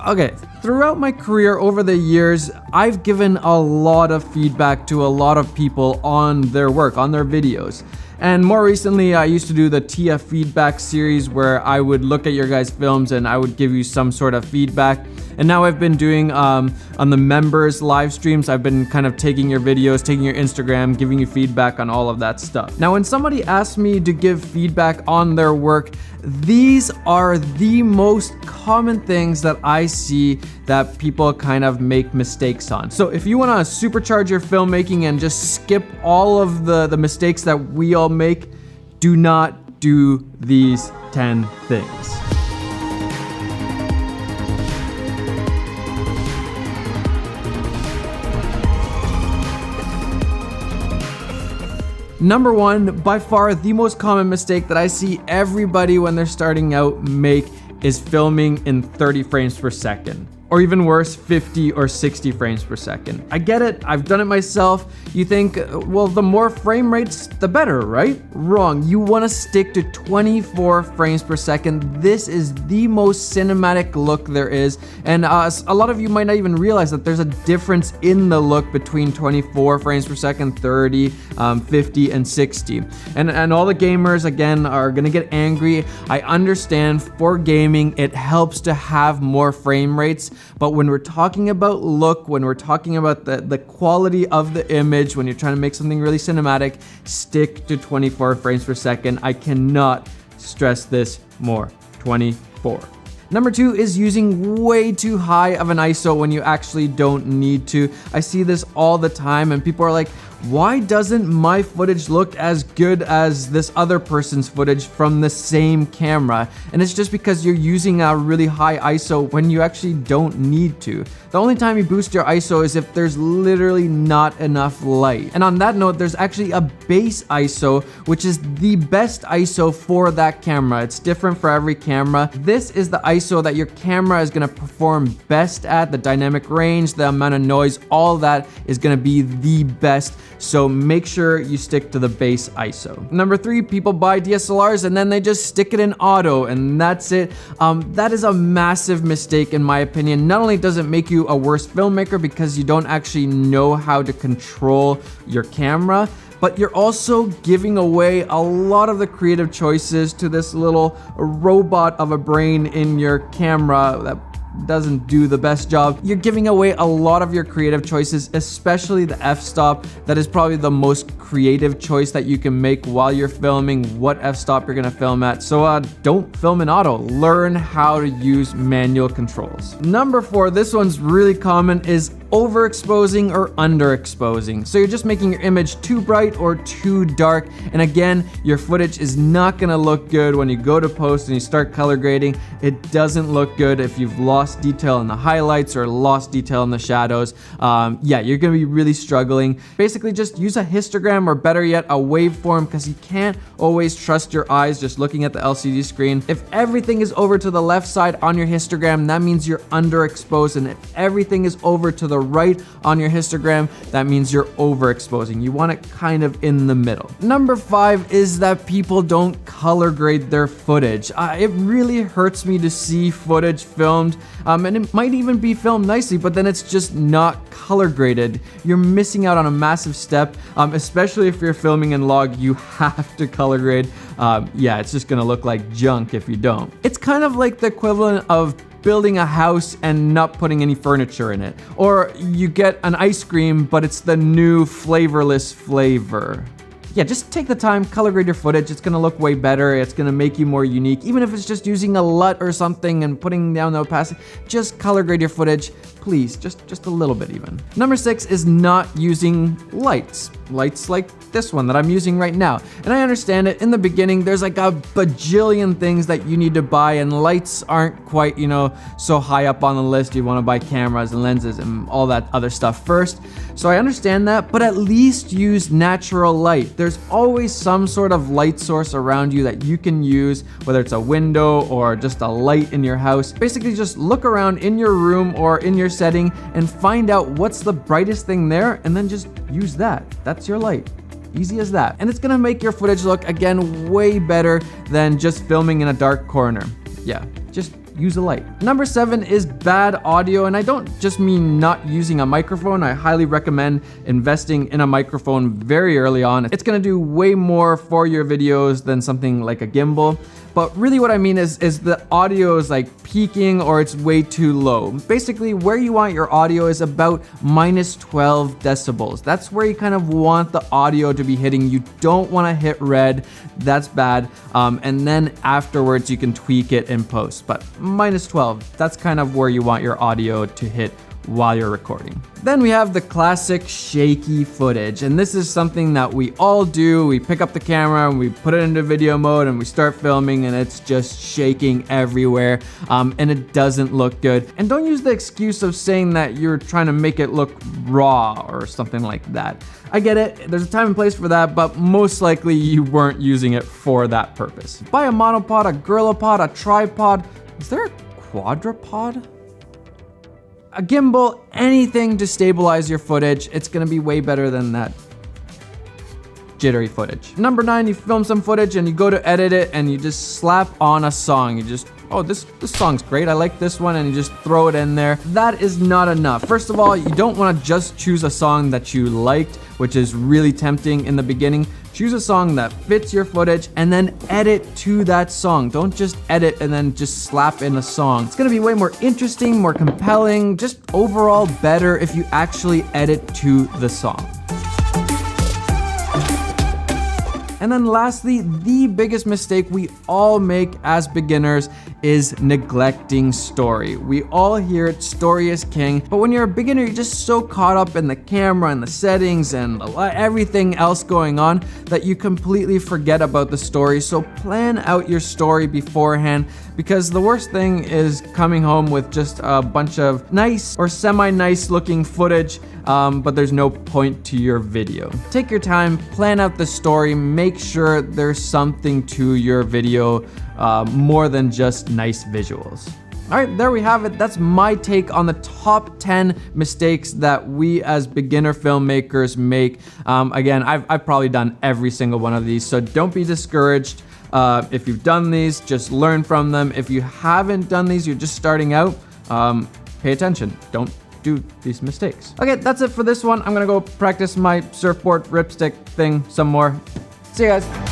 Okay, throughout my career over the years, I've given a lot of feedback to a lot of people on their work, on their videos. And more recently, I used to do the TF feedback series where I would look at your guys' films and I would give you some sort of feedback. And now I've been doing on the members live streams, I've been kind of taking your videos, taking your Instagram, giving you feedback on all of that stuff. Now, when somebody asks me to give feedback on their work, these are the most common things that I see that people kind of make mistakes on. So if you want to supercharge your filmmaking and just skip all of the mistakes that we all make, do not do these 10 things. Number one, by far the most common mistake that I see everybody when they're starting out make is filming in 30 frames per second. Or even worse, 50 or 60 frames per second. I get it, I've done it myself. You think, well, the more frame rates, the better, right? Wrong, you wanna stick to 24 frames per second. This is the most cinematic look there is. And a lot of you might not even realize that there's a difference in the look between 24 frames per second, 30, 50, and 60. And all the gamers, again, are gonna get angry. I understand for gaming, it helps to have more frame rates. But when we're talking about look, when we're talking about the quality of the image, when you're trying to make something really cinematic, stick to 24 frames per second. I cannot stress this more. 24. Number two is using way too high of an ISO when you actually don't need to. I see this all the time and people are like, why doesn't my footage look as good as this other person's footage from the same camera? And it's just because you're using a really high ISO when you actually don't need to. The only time you boost your ISO is if there's literally not enough light. And on that note, there's actually a base ISO, which is the best ISO for that camera. It's different for every camera. This is the ISO that your camera is gonna perform best at. The dynamic range, the amount of noise, all that is gonna be the best. So make sure you stick to the base ISO. Number three, people buy DSLRs and then they just stick it in auto and that's it. That is a massive mistake in my opinion. Not only does it make you a worse filmmaker because you don't actually know how to control your camera, but you're also giving away a lot of the creative choices to this little robot of a brain in your camera that doesn't do the best job. You're giving away a lot of your creative choices, especially the f-stop. That is probably the most creative choice that you can make while you're filming what f-stop you're gonna film at. So don't film in auto. Learn how to use manual controls. Number four, this one's really common, is overexposing or underexposing. So you're just making your image too bright or too dark. And again, your footage is not gonna look good when you go to post and you start color grading. It doesn't look good if you've lost detail in the highlights or lost detail in the shadows. Yeah, you're gonna be really struggling. Basically just use a histogram or better yet, a waveform, because you can't always trust your eyes just looking at the LCD screen. If everything is over to the left side on your histogram, that means you're underexposed. And if everything is over to the right on your histogram, that means you're overexposing. You want it kind of in the middle. Number five is that people don't color grade their footage. It really hurts me to see footage filmed, and it might even be filmed nicely, but then it's just not color graded. You're missing out on a massive step, especially if you're filming in log. You have to color grade. Yeah, it's just gonna look like junk if you don't. It's kind of like the equivalent of building a house and not putting any furniture in it. Or you get an ice cream, but it's the new flavorless flavor. Yeah, just take the time, color grade your footage. It's gonna look way better. It's gonna make you more unique. Even if it's just using a LUT or something and putting down the opacity, just color grade your footage, please, just a little bit even. Number six is not using lights. Lights like this one that I'm using right now. And I understand it, in the beginning, there's like a bajillion things that you need to buy and lights aren't quite, so high up on the list. You wanna buy cameras and lenses and all that other stuff first. So I understand that, but at least use natural light. There's always some sort of light source around you that you can use, whether it's a window or just a light in your house. Basically just look around in your room or in your setting and find out what's the brightest thing there and then just use that. That's your light. Easy as that. And it's gonna make your footage look, again, way better than just filming in a dark corner. Yeah, just use a light. Number 7 is bad audio, and I don't just mean not using a microphone. I highly recommend investing in a microphone very early on. It's gonna do way more for your videos than something like a gimbal. But really what I mean is the audio is like peaking or it's way too low. Basically, where you want your audio is about minus 12 decibels. That's where you kind of want the audio to be hitting. You don't want to hit red. That's bad. And then afterwards, you can tweak it in post. But minus 12, that's kind of where you want your audio to hit while you're recording. Then we have the classic shaky footage, and this is something that we all do. We pick up the camera and we put it into video mode and we start filming and it's just shaking everywhere, and it doesn't look good. And don't use the excuse of saying that you're trying to make it look raw or something like that. I get it, there's a time and place for that, but most likely you weren't using it for that purpose. Buy a monopod, a gorillapod, a tripod. Is there a quadrupod? A gimbal, anything to stabilize your footage. It's gonna be way better than that jittery footage. Number 9, you film some footage and you go to edit it and you just slap on a song. You just, oh, this song's great, I like this one, and you just throw it in there. That is not enough. First of all, you don't wanna just choose a song that you liked, which is really tempting in the beginning. Choose a song that fits your footage and then edit to that song. Don't just edit and then just slap in a song. It's gonna be way more interesting, more compelling, just overall better if you actually edit to the song. And then lastly, the biggest mistake we all make as beginners is neglecting story. We all hear it, story is king, but when you're a beginner, you're just so caught up in the camera and the settings and everything else going on that you completely forget about the story. So plan out your story beforehand, because the worst thing is coming home with just a bunch of nice or semi-nice looking footage, but there's no point to your video. Take your time, plan out the story, make sure there's something to your video, more than just nice visuals. All right, there we have it. That's my take on the top 10 mistakes that we as beginner filmmakers make. Again, I've probably done every single one of these, so don't be discouraged. If you've done these, just learn from them. If you haven't done these, you're just starting out, pay attention. Don't do these mistakes. Okay, that's it for this one. I'm gonna go practice my surfboard ripstick thing some more. See you guys.